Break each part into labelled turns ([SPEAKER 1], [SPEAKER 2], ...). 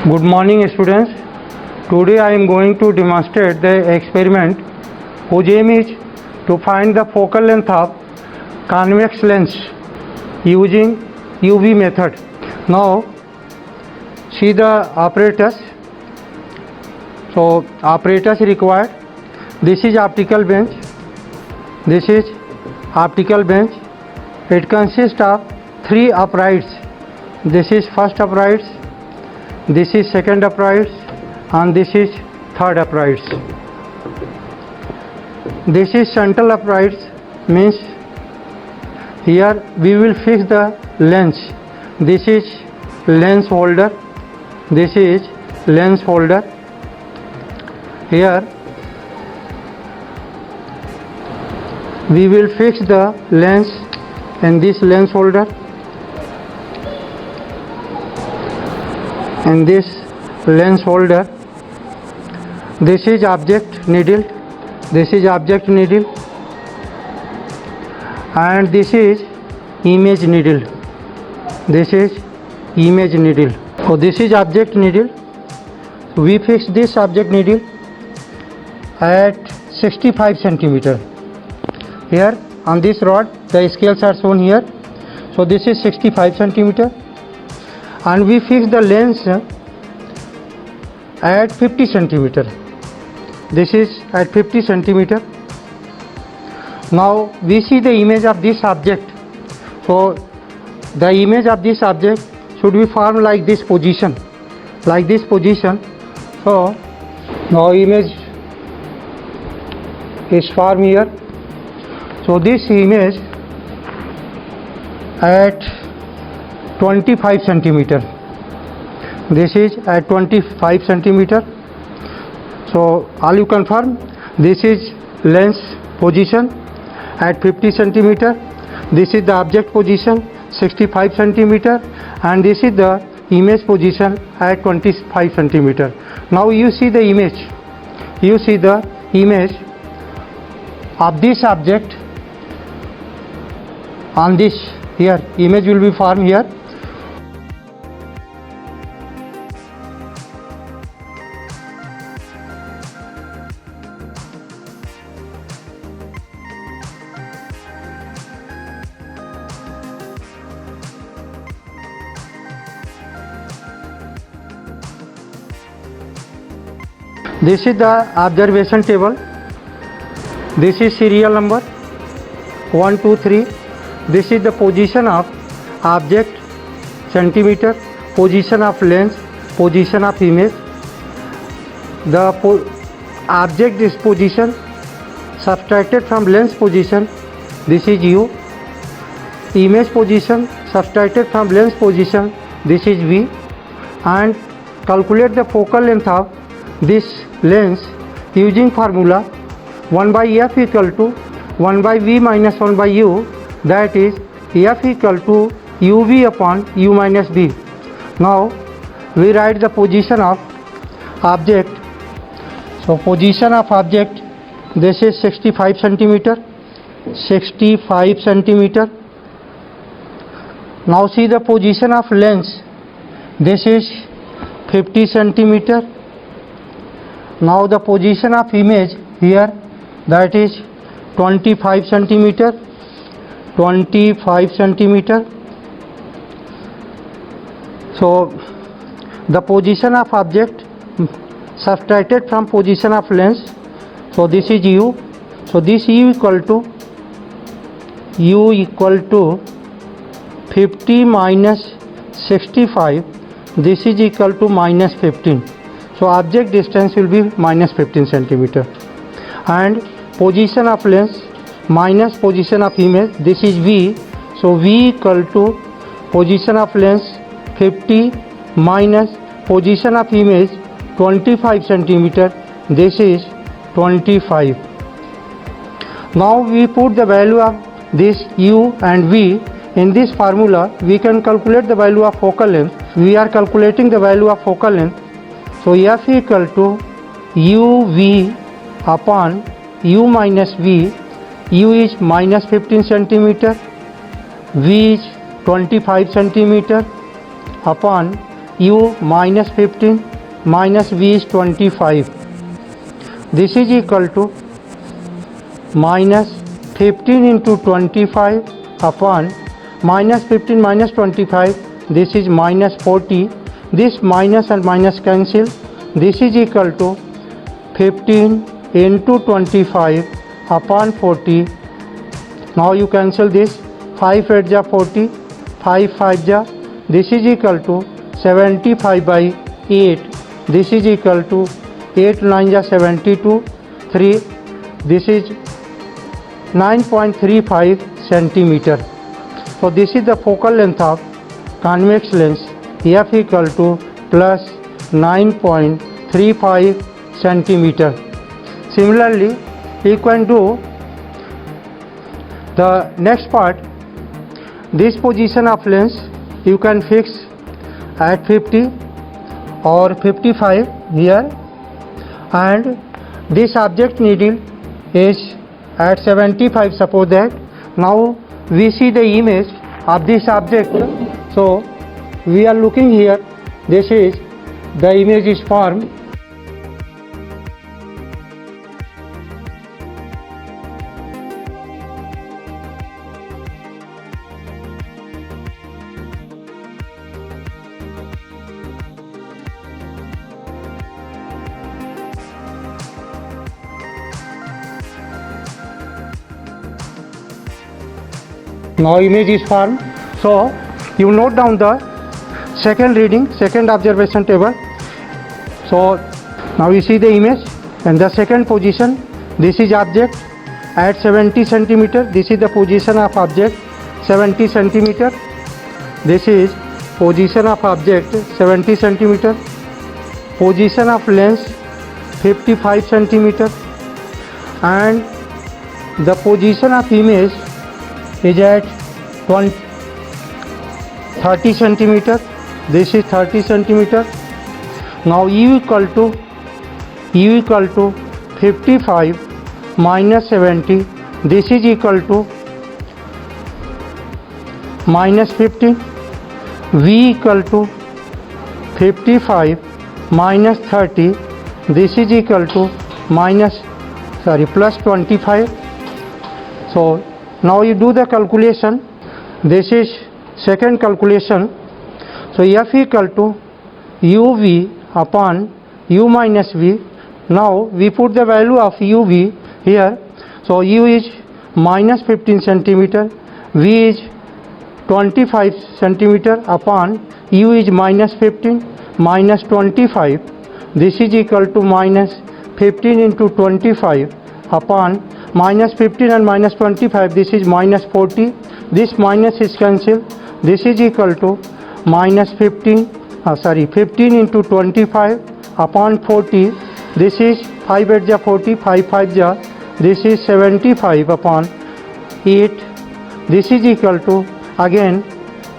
[SPEAKER 1] Good morning students. Today I am going to demonstrate the experiment whose aim is to find the focal length of convex lens using UV method. Now see the apparatus. So apparatus required. This is optical bench. This is optical bench. It consists of 3 uprights. This is first upright, this is second upright, and this is third upright. This is central upright, means here we will fix the lens. This is lens holder. This is lens holder. Here we will fix the lens in this lens holder. In this lens holder, this is object needle, this is object needle, and this is image needle, this is image needle. So this is object needle. We fix this object needle at 65 centimeter. Here on this rod the scales are shown here. So this is 65 centimeter. And we fix the lens at 50 centimeter. This is at 50 centimeter. Now we see the image of this object. So the image of this object should be formed like this position, like this position. So now image is formed here. So this image at 25 centimeter. This is at 25 centimeter. So all you confirm, this is lens position at 50 centimeter. This is the object position 65 centimeter, and this is the image position at 25 centimeter. Now you see the image. You see the image of this object on this here. Image will be formed here. This is the observation table. This is serial number 1, 2, 3. This is the position of object centimeter, position of lens, position of image. The object is position subtracted from lens position. This is U. Image position subtracted from lens position. This is V. And calculate the focal length of this lens using formula 1 by f equal to 1 by v minus 1 by u, that is f equal to uv upon u minus v. Now we write the position of object. So position of object, this is 65 centimeter, 65 centimeter. Now see the position of lens. This is 50 centimeter. Now the position of image here, that is 25 centimeter, 25 centimeter. So the position of object subtracted from position of lens. So this is U. So this U equal to 50 minus 65. This is equal to minus 15. So object distance will be minus 15 centimeter. And position of lens minus position of image, this is V. So V equal to position of lens 50 minus position of image 25 centimeter. This is 25. Now we put the value of this U and V in this formula. We can calculate the value of focal length. We are calculating the value of focal length. So f equal to uv upon u minus v. U is minus 15 centimeter, v is 25 centimeter upon u minus 15 minus v is 25. This is equal to minus 15 into 25 upon minus 15 minus 25, this is minus 40. This minus and minus cancel. This is equal to 15 into 25 upon 40. Now you cancel this. 5 8 ja 40, 5 5 ja. This is equal to 75 by 8. This is equal to 8 9 ja 72, 3. This is 9.35 centimeter. So this is the focal length of convex lens f equal to plus 9.35 centimeter. Similarly, you can do the next part. This position of lens you can fix at 50 or 55 here, and this object needle is at 75. Suppose that now we see the image of this object. So we are looking here, this is the image is formed. Now image is formed. So you note down the second reading, second observation table. So now you see the image and the second position. This is object at 70 centimeter. This is the position of object 70 centimeter. This is position of object 70 centimeter. Position of lens 55 centimeter, and the position of image is at 30 centimeter. This is 30 centimeter. Now u equal to 55 minus 70. This is equal to minus 15. V equal to 55 minus 30. This is equal to plus 25. So now you do the calculation. This is second calculation. So f equal to uv upon u minus v. Now we put the value of uv here. So u is minus 15 centimeter, v is 25 centimeter upon u is minus 15 minus 25. This is equal to minus 15 into 25 upon minus 15 and minus 25. This is minus 40. This minus is cancelled. This is equal to minus 15 into 25 upon 40. This is 5 8 ja 40, 5 5 ja. This is 75 upon 8. This is equal to again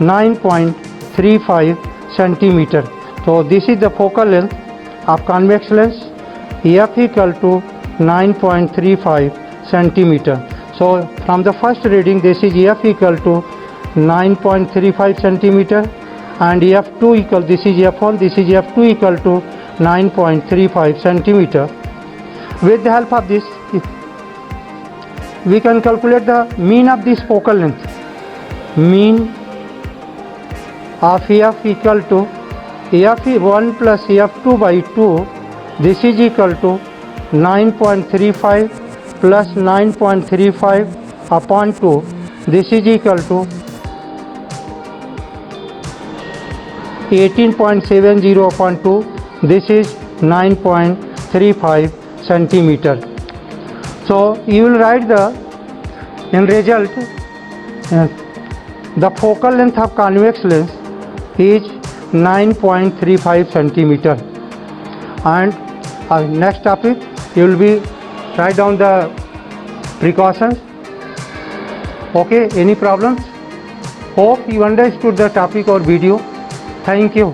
[SPEAKER 1] 9.35 centimeter. So this is the focal length of convex lens, f equal to 9.35 centimeter. So from the first reading, this is f equal to 9.35 centimeter, and f2 equal, this is f1, this is f2 equal to 9.35 centimeter. With the help of this, we can calculate the mean of this focal length. Mean of f equal to f1 plus f2 by 2. This is equal to 9.35 plus 9.35 upon 2. This is equal to 18.70 upon 2. This is 9.35 centimeter. So you will write the in result the focal length of convex lens is 9.35 centimeter. And next topic you will be write down the precautions. Okay, any problems? Hope you understood the topic or video. Thank you.